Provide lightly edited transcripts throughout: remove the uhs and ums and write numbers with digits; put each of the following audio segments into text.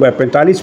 45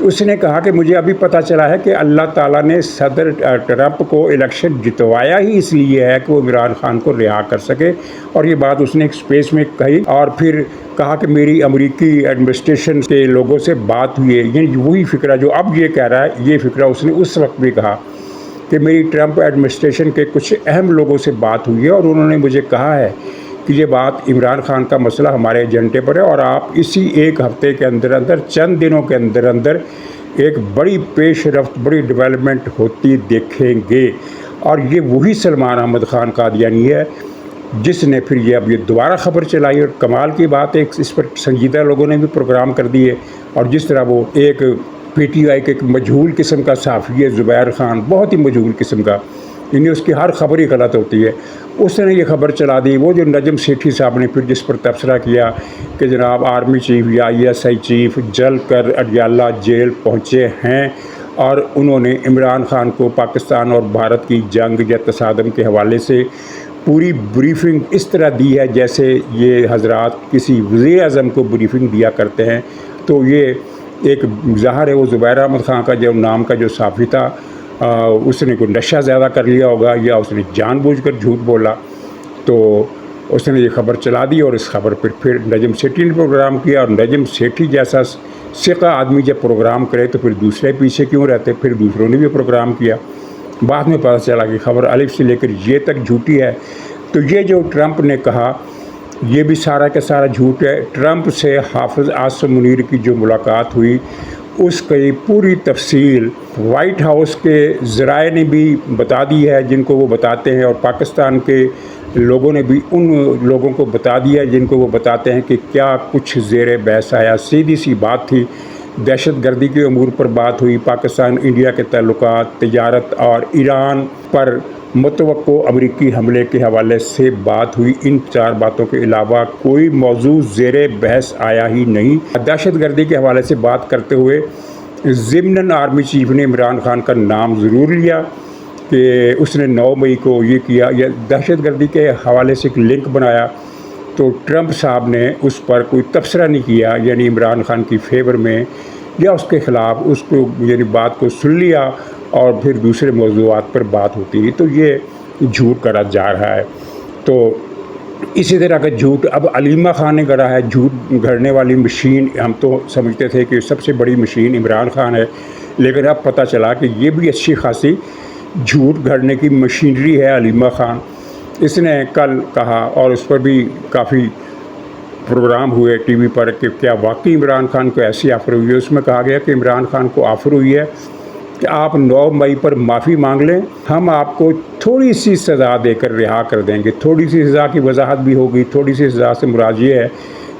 تو اس نے کہا کہ مجھے ابھی پتہ چلا ہے کہ اللہ تعالیٰ نے صدر ٹرمپ کو الیکشن جتوایا ہی اس لیے ہے کہ وہ عمران خان کو رہا کر سکے، اور یہ بات اس نے ایک اسپیس میں کہی، اور پھر کہا کہ میری امریکی ایڈمنسٹریشن کے لوگوں سے بات ہوئی ہے، یعنی وہی فکرہ جو اب یہ کہہ رہا ہے، یہ فکرہ اس نے اس وقت بھی کہا کہ میری ٹرمپ ایڈمنسٹریشن کے کچھ اہم لوگوں سے بات ہوئی ہے اور انہوں نے مجھے کہا ہے کہ یہ بات عمران خان کا مسئلہ ہمارے ایجنڈے پر ہے، اور آپ اسی ایک ہفتے کے اندر چند دنوں کے اندر ایک بڑی پیش رفت، بڑی ڈیولپمنٹ ہوتی دیکھیں گے۔ اور یہ وہی سلمان احمد خان قادیانی ہے جس نے پھر اب یہ دوبارہ خبر چلائی، اور کمال کی بات ہے اس پر سنجیدہ لوگوں نے بھی پروگرام کر دیے، اور جس طرح وہ ایک پی ٹی آئی کے ایک مجہول قسم کا صحافی ہے زبیر خان، بہت ہی مجہول قسم کا، یعنی اس کی ہر خبر ہی غلط ہوتی ہے، اس نے یہ خبر چلا دی۔ وہ جو نجم سیٹھی صاحب نے پھر جس پر تبصرہ کیا کہ جناب آرمی چیف یا ISI چیف جل کر اڈیالہ جیل پہنچے ہیں، اور انہوں نے عمران خان کو پاکستان اور بھارت کی جنگ یا تصادم کے حوالے سے پوری بریفنگ اس طرح دی ہے جیسے یہ حضرات کسی وزیر اعظم کو بریفنگ دیا کرتے ہیں۔ تو یہ ایک ظاہر ہے وہ زبیر احمد خان کا جو نام کا جو صحافی تھا، اس نے کوئی نشہ زیادہ کر لیا ہوگا یا اس نے جان بوجھ کر جھوٹ بولا، تو اس نے یہ خبر چلا دی، اور اس خبر پر پھر نجم سیٹھی نے پروگرام کیا، اور نجم سیٹھی جیسا ثقہ آدمی جب پروگرام کرے تو پھر دوسرے پیچھے کیوں رہتے، پھر دوسروں نے بھی پروگرام کیا۔ بعد میں پتہ چلا کہ خبر الف سے لے کر یہ تک جھوٹی ہے۔ تو یہ جو ٹرمپ نے کہا یہ بھی سارا کا سارا جھوٹ ہے۔ ٹرمپ سے حافظ عاصم منیر کی جو ملاقات ہوئی اس کی پوری تفصیل وائٹ ہاؤس کے ذرائع نے بھی بتا دی ہے جن کو وہ بتاتے ہیں، اور پاکستان کے لوگوں نے بھی ان لوگوں کو بتا دیا جن کو وہ بتاتے ہیں کہ کیا کچھ زیر بحث آیا۔ سیدھی سی بات تھی، دہشت گردی کے امور پر بات ہوئی، پاکستان انڈیا کے تعلقات، تجارت اور ایران پر متوقع امریکی حملے کے حوالے سے بات ہوئی۔ ان چار باتوں کے علاوہ کوئی موضوع زیر بحث آیا ہی نہیں۔ دہشت گردی کے حوالے سے بات کرتے ہوئے ضمناً آرمی چیف نے عمران خان کا نام ضرور لیا کہ اس نے 9 مئی کو یہ کیا، یا دہشت گردی کے حوالے سے ایک لنک بنایا، تو ٹرمپ صاحب نے اس پر کوئی تبصرہ نہیں کیا، یعنی عمران خان کی فیور میں یا اس کے خلاف، اس کو یعنی بات کو سن لیا اور پھر دوسرے موضوعات پر بات ہوتی ہے۔ تو یہ جھوٹ گڑا جا رہا ہے۔ تو اسی طرح کا جھوٹ اب علیمہ خان نے گڑا ہے۔ جھوٹ گھڑنے والی مشین، ہم تو سمجھتے تھے کہ سب سے بڑی مشین عمران خان ہے، لیکن اب پتہ چلا کہ یہ بھی اچھی خاصی جھوٹ گھڑنے کی مشینری ہے علیمہ خان۔ اس نے کل کہا، اور اس پر بھی کافی پروگرام ہوئے ٹی وی پر، کہ کیا واقعی عمران خان کو ایسی آفر ہوئی ہے۔ اس میں کہا گیا کہ عمران خان کو آفر ہوئی ہے کہ آپ 9 مئی پر معافی مانگ لیں، ہم آپ کو تھوڑی سی سزا دے کر رہا کر دیں گے۔ تھوڑی سی سزا کی وضاحت بھی ہوگی۔ تھوڑی سی سزا سے مراد یہ ہے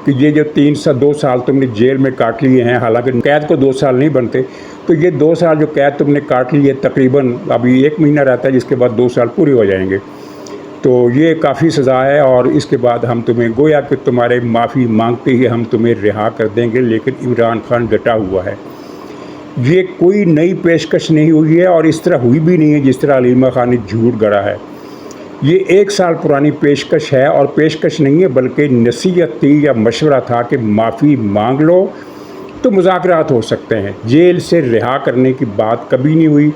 کہ یہ جو 2 سال تم نے جیل میں کاٹ لیے ہیں، حالانکہ قید کو 2 سال نہیں بنتے، تو یہ 2 سال جو قید تم نے کاٹ لی ہے، تقریباً ابھی 1 مہینہ رہتا ہے جس کے بعد 2 سال پورے ہو جائیں گے، تو یہ کافی سزا ہے، اور اس کے بعد ہم تمہیں گویا کہ تمہارے معافی مانگتے ہی ہم تمہیں رہا کر دیں گے۔ لیکن عمران خان ڈٹا ہوا ہے۔ یہ کوئی نئی پیشکش نہیں ہوئی ہے، اور اس طرح ہوئی بھی نہیں ہے جس طرح علیمہ خان نے جھوٹ گڑا ہے۔ یہ 1 سال پرانی پیشکش ہے، اور پیشکش نہیں ہے بلکہ نصیحت تھی یا مشورہ تھا کہ معافی مانگ لو تو مذاکرات ہو سکتے ہیں۔ جیل سے رہا کرنے کی بات کبھی نہیں ہوئی،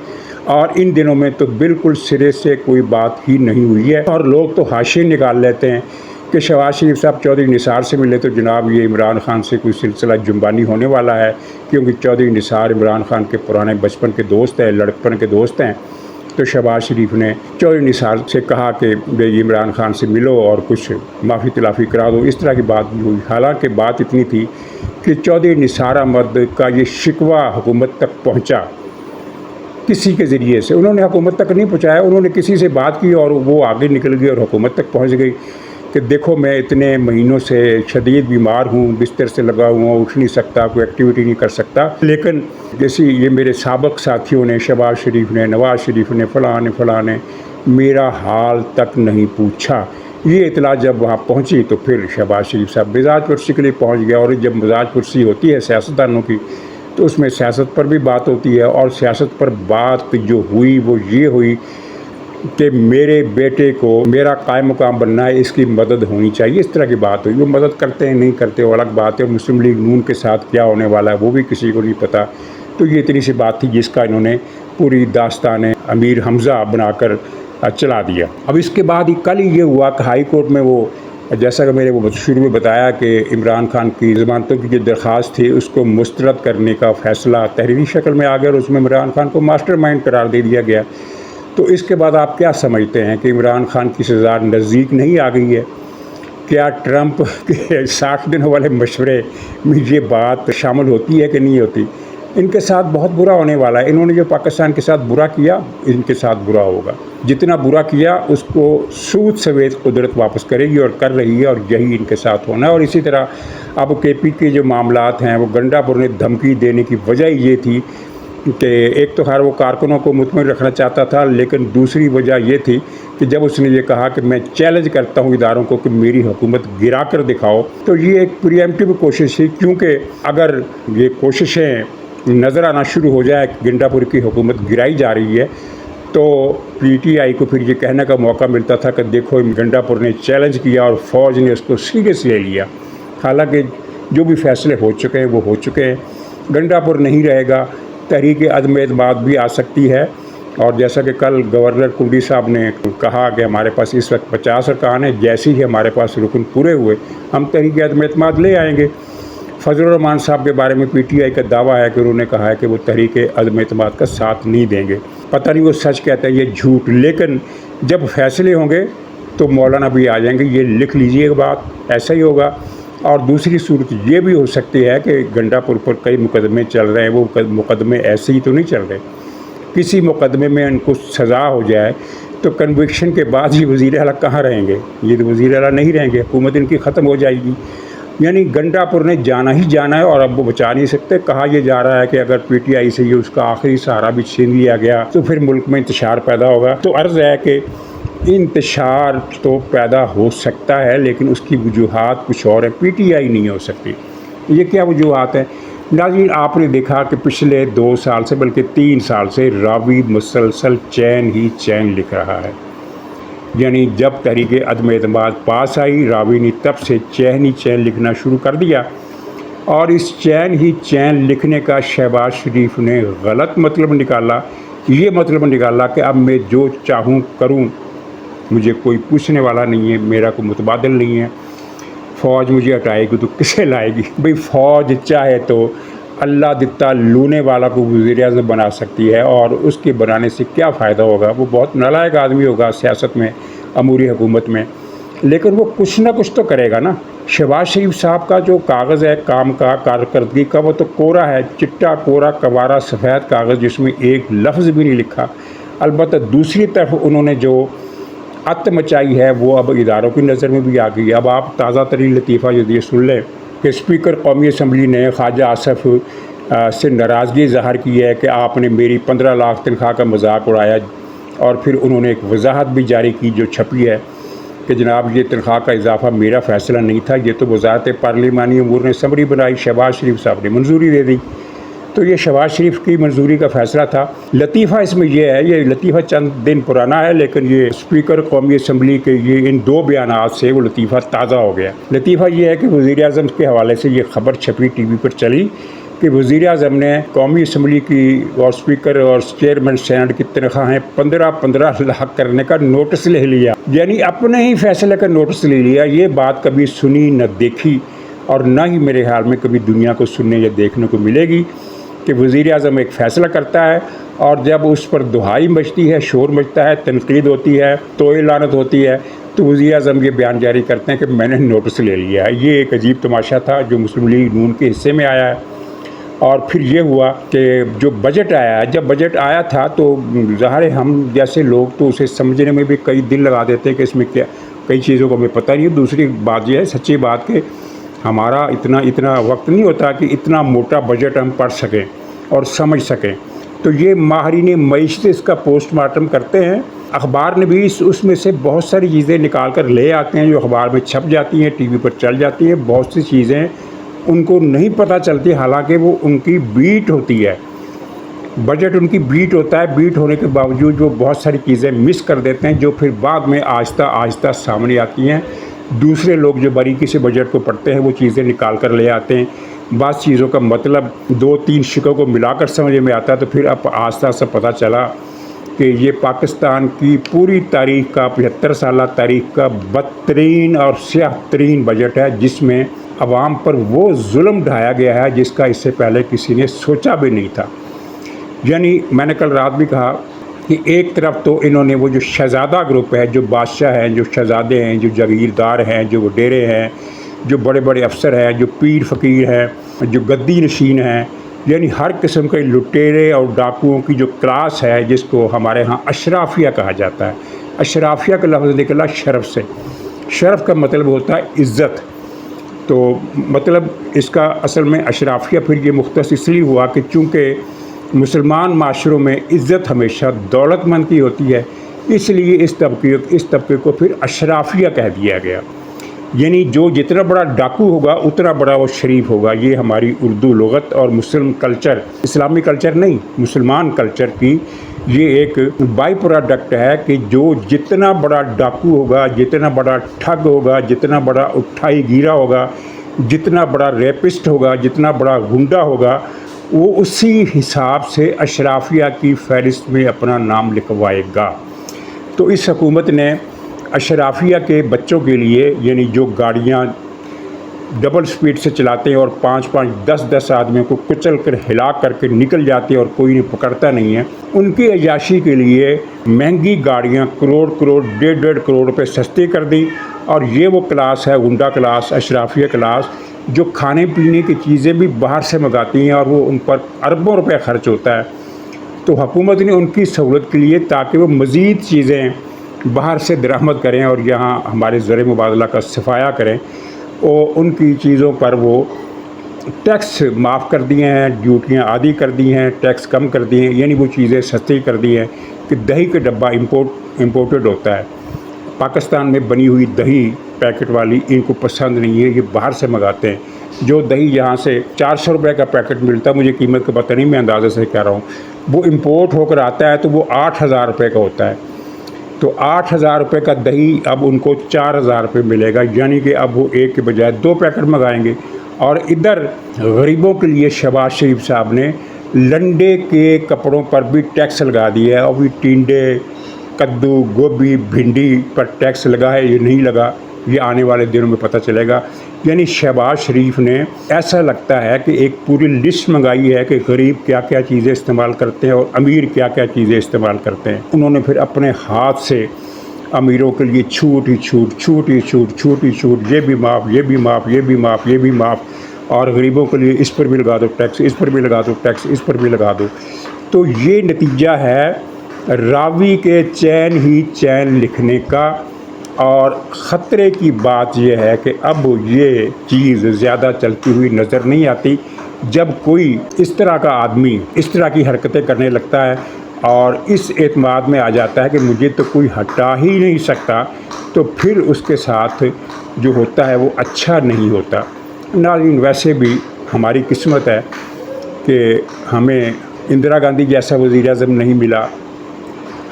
اور ان دنوں میں تو بالکل سرے سے کوئی بات ہی نہیں ہوئی ہے۔ اور لوگ تو حاشیے نکال لیتے ہیں کہ شہباز شریف صاحب چودھری نثار سے ملے تو جناب یہ عمران خان سے کوئی سلسلہ جنبانی ہونے والا ہے، کیونکہ چودھری نثار عمران خان کے پرانے بچپن کے دوست ہیں، لڑکپن کے دوست ہیں۔ تو شہباز شریف نے چودھری نثار سے کہا کہ بھئی عمران خان سے ملو اور کچھ معافی تلافی کرا دو، اس طرح کی بات نہیں ہوئی۔ حالانکہ بات اتنی تھی کہ چودھری نثار احمد کا یہ شکوہ حکومت تک پہنچا کسی کے ذریعے سے، انہوں نے حکومت تک نہیں پہنچایا، انہوں نے کسی سے بات کی اور وہ آگے نکل گئی اور حکومت تک پہنچ گئی کہ دیکھو میں اتنے مہینوں سے شدید بیمار ہوں، بستر سے لگا ہوا ہوں، اٹھ نہیں سکتا، کوئی ایکٹیویٹی نہیں کر سکتا، لیکن جیسی یہ میرے سابق ساتھیوں نے، شہباز شریف نے، نواز شریف نے، فلاں نے میرا حال تک نہیں پوچھا۔ یہ اطلاع جب وہاں پہنچی تو پھر شہباز شریف صاحب مزاج پرسی کے لیے پہنچ گیا، اور جب مزاج پرسی ہوتی ہے سیاستدانوں کی تو اس میں سیاست پر بھی بات ہوتی ہے، اور سیاست پر بات جو ہوئی وہ یہ ہوئی کہ میرے بیٹے کو میرا قائم مقام بننا ہے، اس کی مدد ہونی چاہیے، اس طرح کی بات ہوئی۔ وہ مدد کرتے ہیں نہیں کرتے وہ الگ بات ہے، مسلم لیگ نون کے ساتھ کیا ہونے والا ہے وہ بھی کسی کو نہیں پتہ، تو یہ اتنی سی بات تھی جس کا انہوں نے پوری داستان امیر حمزہ بنا کر چلا دیا۔ اب اس کے بعد ہی کل ہی یہ ہوا کہ ہائی کورٹ میں وہ، جیسا کہ میں نے وہ شروع میں بتایا کہ عمران خان کی ضمانتوں کی جو درخواست تھی اس کو مسترد کرنے کا فیصلہ تحریری شکل میں آ گیا اور اس میں عمران خان کو ماسٹر مائنڈ قرار دے دیا گیا۔ تو اس کے بعد آپ کیا سمجھتے ہیں کہ عمران خان کی سزا نزدیک نہیں آ گئی ہے؟ کیا ٹرمپ کے 60 دنوں والے مشورے میں یہ بات شامل ہوتی ہے کہ نہیں ہوتی؟ ان کے ساتھ بہت برا ہونے والا ہے۔ انہوں نے جو پاکستان کے ساتھ برا کیا، ان کے ساتھ برا ہوگا۔ جتنا برا کیا اس کو سود سوید قدرت واپس کرے گی اور کر رہی ہے، اور یہی ان کے ساتھ ہونا ہے۔ اور اسی طرح اب کے پی کے جو معاملات ہیں، وہ گنڈا پور نے دھمکی دینے کی وجہ یہ تھی کہ ایک تو خیر وہ کارکنوں کو مطمئن رکھنا چاہتا تھا، لیکن دوسری وجہ یہ تھی کہ جب اس نے یہ کہا کہ میں چیلنج کرتا ہوں اداروں کو کہ میری حکومت گرا کر دکھاؤ، تو یہ ایک پری ایمپٹیو کوشش تھی، کیونکہ اگر یہ کوششیں نظر آنا شروع ہو جائے کہ گنڈا پور کی حکومت گرائی جا رہی ہے، تو پی ٹی آئی کو پھر یہ کہنے کا موقع ملتا تھا کہ دیکھو گنڈا پور نے چیلنج کیا اور فوج نے اس کو سیریس لے لیا۔ حالانکہ جو بھی فیصلے ہو چکے ہیں وہ ہو چکے ہیں، گنڈا پور نہیں رہے گا، تحریک عدم اعتماد بھی آ سکتی ہے۔ اور جیسا کہ کل گورنر کنڈی صاحب نے کہا کہ ہمارے پاس اس وقت 50 ارکان ہیں، جیسے ہی ہمارے پاس رکن پورے ہوئے ہم تحریک عدم اعتماد لے آئیں گے۔ فضل الرحمان صاحب کے بارے میں پی ٹی آئی کا دعویٰ ہے کہ انہوں نے کہا ہے کہ وہ تحریک عدم اعتماد کا ساتھ نہیں دیں گے۔ پتہ نہیں وہ سچ کہتے ہیں یہ جھوٹ، لیکن جب فیصلے ہوں گے تو مولانا بھی آ جائیں گے، یہ لکھ لیجئے بات، ایسا ہی ہوگا۔ اور دوسری صورت یہ بھی ہو سکتی ہے کہ گنڈا پور پر کئی مقدمے چل رہے ہیں، وہ مقدمے ایسے ہی تو نہیں چل رہے، کسی مقدمے میں ان کو سزا ہو جائے تو کنوکشن کے بعد یہ وزیر اعلیٰ کہاں رہیں گے؟ یہ تو وزیر اعلیٰ نہیں رہیں گے، حکومت ان کی ختم ہو جائے گی۔ یعنی گنڈا پور نے جانا ہی جانا ہے اور اب وہ بچا نہیں سکتے۔ کہا یہ جا رہا ہے کہ اگر پی ٹی آئی سے یہ اس کا آخری سہارا بھی چھین لیا گیا تو پھر ملک میں انتشار پیدا ہوگا۔ تو عرض ہے کہ انتشار تو پیدا ہو سکتا ہے، لیکن اس کی وجوہات کچھ اور ہیں، پی ٹی آئی نہیں ہو سکتی۔ یہ کیا وجوہات ہیں؟ ناظرین، آپ نے دیکھا کہ پچھلے 2 سال سے بلکہ 3 سال سے راوی مسلسل چین ہی چین لکھ رہا ہے۔ یعنی جب تحریک عدم اعتماد پاس آئی، راوی نے تب سے چین ہی چین لکھنا شروع کر دیا، اور اس چین ہی چین لکھنے کا شہباز شریف نے غلط مطلب نکالا۔ یہ مطلب نکالا کہ اب میں جو چاہوں کروں، مجھے کوئی پوچھنے والا نہیں ہے، میرا کوئی متبادل نہیں ہے، فوج مجھے ہٹائے گی تو کسے لائے گی؟ بھئی فوج چاہے تو اللہ دتا لونے والا کو وزیر اعظم بنا سکتی ہے، اور اس کے بنانے سے کیا فائدہ ہوگا؟ وہ بہت نالائق آدمی ہوگا سیاست میں، اموری حکومت میں، لیکن وہ کچھ نہ کچھ تو کرے گا نا۔ شہباز شریف صاحب کا جو کاغذ ہے کام کا، کارکردگی کا، وہ تو کورا ہے، چٹا کورا کوارا سفید کاغذ، جس میں ایک لفظ بھی نہیں لکھا۔ البتہ دوسری طرف انہوں نے جو ات مچائی ہے وہ اب اداروں کی نظر میں بھی آ گئی۔ اب آپ تازہ ترین لطیفہ یہ سن لیں کہ اسپیکر قومی اسمبلی نے خواجہ آصف سے ناراضگی ظاہر کی ہے کہ آپ نے میری 15 لاکھ تنخواہ کا مذاق اڑایا، اور پھر انہوں نے ایک وضاحت بھی جاری کی جو چھپی ہے کہ جناب یہ تنخواہ کا اضافہ میرا فیصلہ نہیں تھا، یہ تو وزارت پارلیمانی امور نے سمری بنائی، شہباز شریف صاحب نے منظوری دے دی، تو یہ شہباز شریف کی منظوری کا فیصلہ تھا۔ لطیفہ اس میں یہ ہے، یہ لطیفہ چند دن پرانا ہے، لیکن یہ اسپیکر قومی اسمبلی کے یہ ان 2 بیانات سے وہ لطیفہ تازہ ہو گیا۔ لطیفہ یہ ہے کہ وزیر اعظم کے حوالے سے یہ خبر چھپی ٹی وی پر چلی کہ وزیر اعظم نے قومی اسمبلی کی اور اسپیکر اور چیئرمین سینٹ کی تنخواہیں 15 لاکھ کرنے کا نوٹس لے لیا، یعنی اپنے ہی فیصلے کا نوٹس لے لیا۔ یہ بات کبھی سنی نہ دیکھی، اور نہ ہی میرے خیال میں کبھی دنیا کو سننے یا دیکھنے کو ملے گی کہ وزیر اعظم ایک فیصلہ کرتا ہے اور جب اس پر دہائی مچتی ہے، شور مچتا ہے، تنقید ہوتی ہے، توئے لعنت ہوتی ہے، تو وزیر اعظم یہ بیان جاری کرتے ہیں کہ میں نے نوٹس لے لیا ہے۔ یہ ایک عجیب تماشا تھا جو مسلم لیگ نون کے حصے میں آیا ہے۔ اور پھر یہ ہوا کہ جو بجٹ آیا ہے، جب بجٹ آیا تھا تو ظاہر ہے ہم جیسے لوگ تو اسے سمجھنے میں بھی کئی دن لگا دیتے ہیں کہ اس میں کیا کئی چیزوں کو ہمیں پتہ نہیں ہے۔ دوسری بات یہ ہے، سچی بات کہ ہمارا اتنا وقت نہیں ہوتا کہ اتنا موٹا بجٹ ہم پڑھ سکیں اور سمجھ سکیں۔ تو یہ ماہرین معیشت اس کا پوسٹ مارٹم کرتے ہیں، اخبار نے بھی اس میں سے بہت ساری چیزیں نکال کر لے آتے ہیں جو اخبار میں چھپ جاتی ہیں، ٹی وی پر چل جاتی ہیں۔ بہت سی چیزیں ان کو نہیں پتہ چلتی، حالانکہ وہ ان کی بیٹ ہوتی ہے، بجٹ ان کی بیٹ ہوتا ہے، بیٹ ہونے کے باوجود وہ بہت ساری چیزیں مس کر دیتے ہیں جو پھر بعد میں آہستہ آہستہ سامنے آتی ہیں۔ دوسرے لوگ جو باریکی سے بجٹ کو پڑھتے ہیں وہ چیزیں نکال کر لے آتے ہیں۔ بعض چیزوں کا مطلب 2-3 شکوں کو ملا کر سمجھ میں آتا ہے، تو پھر اب آہستہ آہستہ پتہ چلا کہ یہ پاکستان کی پوری تاریخ کا 75 سالہ تاریخ کا بدترین اور سیاہ ترین بجٹ ہے، جس میں عوام پر وہ ظلم ڈھایا گیا ہے جس کا اس سے پہلے کسی نے سوچا بھی نہیں تھا۔ یعنی میں نے کل رات بھی کہا کہ ایک طرف تو انہوں نے وہ جو شہزادہ گروپ ہے، جو بادشاہ ہیں، جو شہزادے ہیں، جو جاگیردار ہیں، جو وڈیرے ہیں، جو بڑے بڑے افسر ہیں، جو پیر فقیر ہیں، جو گدی نشین ہیں، یعنی ہر قسم کے لٹیرے اور ڈاکوؤں کی جو کلاس ہے، جس کو ہمارے ہاں اشرافیہ کہا جاتا ہے۔ اشرافیہ کا لفظ نکلا شرف سے۔ شرف کا مطلب ہوتا ہے عزت۔ تو مطلب اس کا اصل میں اشرافیہ پھر یہ مختص اس لیے ہوا کہ چونکہ مسلمان معاشروں میں عزت ہمیشہ دولت مند کی ہوتی ہے، اس لیے اس طبقے کو پھر اشرافیہ کہہ دیا گیا۔ یعنی جو جتنا بڑا ڈاکو ہوگا اتنا بڑا وہ شریف ہوگا۔ یہ ہماری اردو لغت اور مسلم کلچر، اسلامی کلچر نہیں، مسلمان کلچر کی یہ ایک بائی پروڈکٹ ہے کہ جو جتنا بڑا ڈاکو ہوگا، جتنا بڑا ٹھگ ہوگا، جتنا بڑا اٹھائی گیرا ہوگا، جتنا بڑا ریپسٹ ہوگا، جتنا بڑا گنڈا ہوگا، وہ اسی حساب سے اشرافیہ کی فہرست میں اپنا نام لکھوائے گا۔ تو اس حکومت نے اشرافیہ کے بچوں کے لیے، یعنی جو گاڑیاں ڈبل سپیڈ سے چلاتے ہیں اور 5-5 10-10 آدمیوں کو کچل کر ہلا کر کے نکل جاتے ہیں اور کوئی نہیں پکڑتا نہیں ہے، ان کی عیاشی کے لیے مہنگی گاڑیاں کروڑ 1.5 کروڑ روپے سستی کر دی۔ اور یہ وہ کلاس ہے، گنڈا کلاس، اشرافیہ کلاس، جو کھانے پینے کی چیزیں بھی باہر سے منگاتی ہیں اور وہ ان پر اربوں روپے خرچ ہوتا ہے۔ تو حکومت نے ان کی سہولت کے لیے تاکہ وہ مزید چیزیں باہر سے درآمد کریں اور یہاں ہمارے زر مبادلہ کا صفایا کریں، اور ان کی چیزوں پر وہ ٹیکس معاف کر دیے ہیں، ڈیوٹیاں عادی کر دی ہیں، ٹیکس کم کر دیے ہیں، یعنی وہ چیزیں سستی کر دی ہیں کہ دہی کا ڈبہ امپورٹڈ ہوتا ہے۔ پاکستان میں بنی ہوئی دہی پیکٹ والی ان کو پسند نہیں ہے، یہ باہر سے منگاتے ہیں۔ جو دہی یہاں سے 400 روپے کا پیکٹ ملتا ہے، مجھے قیمت کا پتہ نہیں، میں اندازے سے کہہ رہا ہوں، وہ امپورٹ ہو کر آتا ہے تو وہ 8,000 روپے کا ہوتا ہے۔ تو 8,000 روپے کا دہی اب ان کو 4,000 روپے ملے گا، یعنی کہ اب وہ ایک کے بجائے 2 پیکٹ منگائیں گے۔ اور ادھر غریبوں کے لیے شہباز شریف صاحب نے لنڈے کے کپڑوں پر بھی ٹیکس لگا دیا ہے، اور بھی ٹینڈے، کدو، گوبھی، بھنڈی پر ٹیکس لگا ہے، یہ نہیں لگا، یہ آنے والے دنوں میں پتہ چلے گا۔ یعنی شہباز شریف نے ایسا لگتا ہے کہ ایک پوری لسٹ منگائی ہے کہ غریب کیا کیا چیزیں استعمال کرتے ہیں اور امیر کیا کیا چیزیں استعمال کرتے ہیں۔ انہوں نے پھر اپنے ہاتھ سے امیروں کے لیے چھوٹ ہی چھوٹ، یہ بھی معاف، یہ بھی معاف، یہ بھی معاف، یہ بھی معاف، اور غریبوں کے لیے اس پر بھی لگا دو ٹیکس، اس پر بھی لگا دو ٹیکس، اس پر بھی لگا دو۔ تو یہ نتیجہ ہے راوی کے چین ہی چین لکھنے کا۔ اور خطرے کی بات یہ ہے کہ اب یہ چیز زیادہ چلتی ہوئی نظر نہیں آتی جب کوئی اس طرح کا آدمی اس طرح کی حرکتیں کرنے لگتا ہے اور اس اعتماد میں آ جاتا ہے کہ مجھے تو کوئی ہٹا ہی نہیں سکتا، تو پھر اس کے ساتھ جو ہوتا ہے وہ اچھا نہیں ہوتا۔ ناظرین، ویسے بھی ہماری قسمت ہے کہ ہمیں اندرا گاندھی جیسا وزیر اعظم نہیں ملا،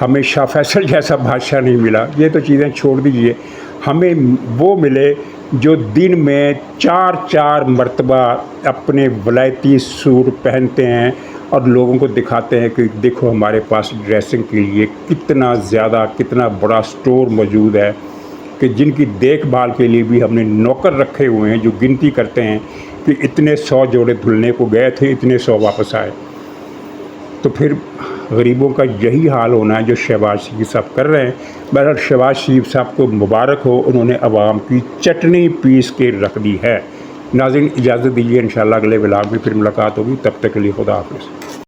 ہمیں شاہ فیصل جیسا بادشاہ نہیں ملا، یہ تو چیزیں چھوڑ دیجئے۔ ہمیں وہ ملے جو دن میں 4 مرتبہ اپنے ولایتی سوٹ پہنتے ہیں اور لوگوں کو دکھاتے ہیں کہ دیکھو ہمارے پاس ڈریسنگ کے لیے کتنا زیادہ، کتنا بڑا سٹور موجود ہے، کہ جن کی دیکھ بھال کے لیے بھی ہم نے نوکر رکھے ہوئے ہیں جو گنتی کرتے ہیں کہ اتنے 100 جوڑے دھلنے کو گئے تھے، اتنے 100 واپس آئے۔ تو پھر غریبوں کا یہی حال ہونا ہے جو شہباز شریف صاحب کر رہے ہیں۔ بہرحال شہباز شریف صاحب کو مبارک ہو، انہوں نے عوام کی چٹنی پیس کے رکھ دی ہے۔ ناظرین، اجازت دیجیے، انشاءاللہ اگلے ولاگ میں پھر ملاقات ہوگی، تب تک کے لیے خدا حافظ۔